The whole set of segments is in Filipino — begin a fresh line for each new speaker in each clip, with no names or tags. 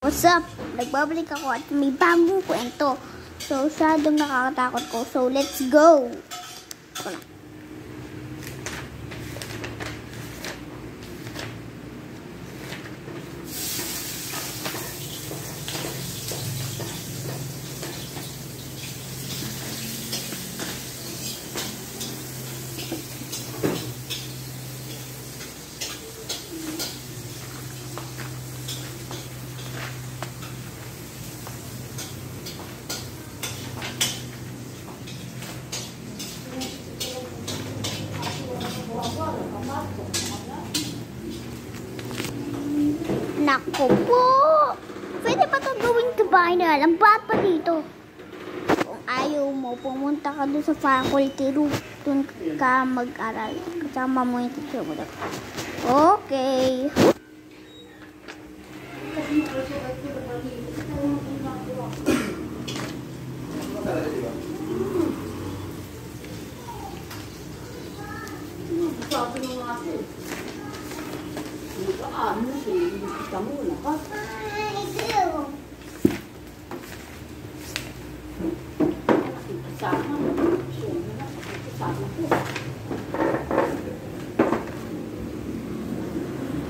What's up? Nagbabalik ako at may bagong kwento. So, masyadong nakakatakot ko. So, let's go! Naku po! Pwede ba itong gawin ka bahay na alam? Ba't pa dito? Kung ayaw mo, pumunta ka doon sa faculty room. Doon ka mag-aral. Kasama mo yung teacher mo. Okay.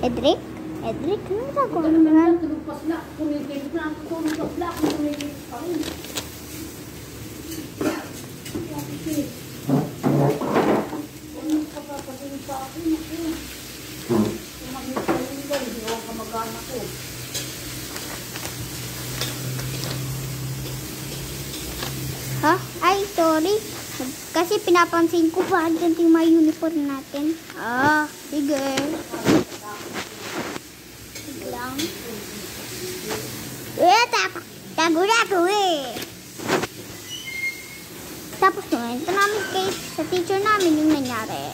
Edric? Edric, ano sa ko naman? Ha? Ay, sorry. Kasi pinapansin ko ba ganito yung mga uniform natin. Ah, sige. Sige lang. Tago na ako eh. Tapos naman, ito namin kay sa teacher namin yung nangyari.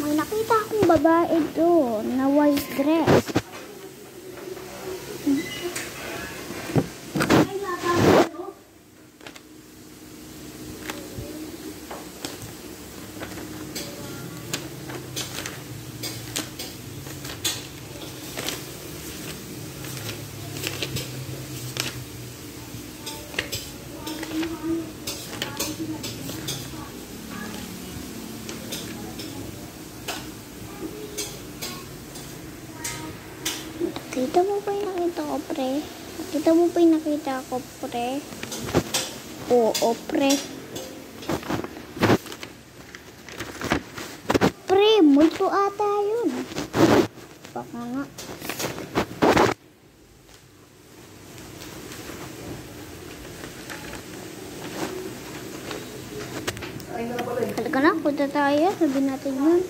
May nakita akong babae doon na white dress. Kita mo pa yung nakita ko, pre? Kita mo pa yung nakita ko, pre? Oo, pre. Pre, multo ata yun. Baka nga. Halika na, punta tayo. Sabihin natin yun.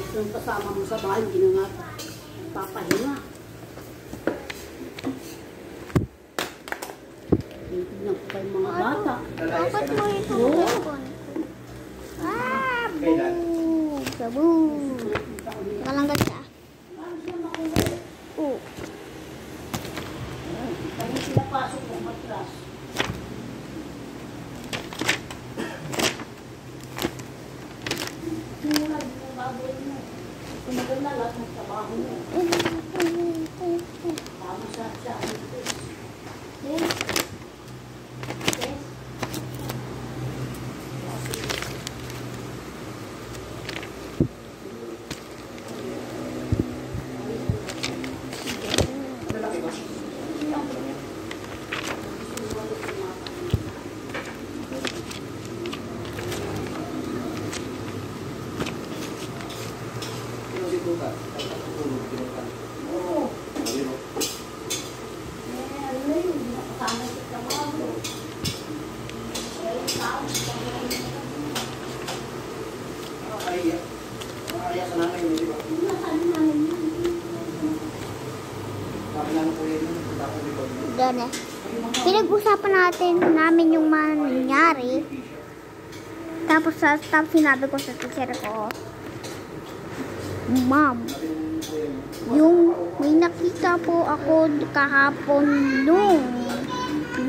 Yung kasama mo sa bahay, hindi na nga papahinga. Tignan ko kayo mga bata.
Bakit mo ito? Ah, boo! Saboo! Kalanggat ka? Oo.
Kaya sila pasok ng matras. Maganda lahat ng trabaho mo. Tama sa akin. Yes. Yes.
Tulog,
Pinag-usapan namin yung nangyari. Tapos sinabi ko sa teacher ko, Ma'am, yung may nakita po ako kahapon nung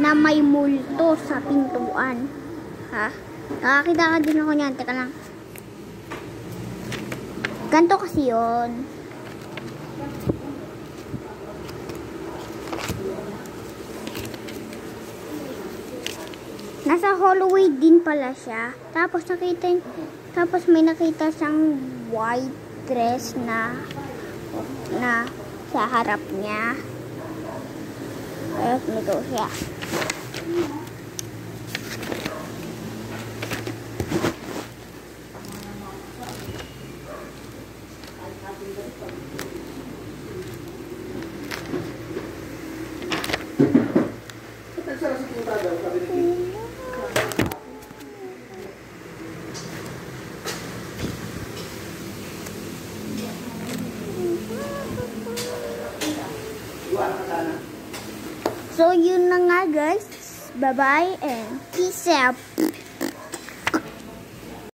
na may multo sa pintuan. Ha? Nakakita ka din ako niyan. Teka lang. Ganto kasi yun. Nasa hallway din pala siya. Tapos may nakita siyang white dress na sa harap niya. Ayos, nito siya. So, yun na nga guys. Bye-bye and peace out.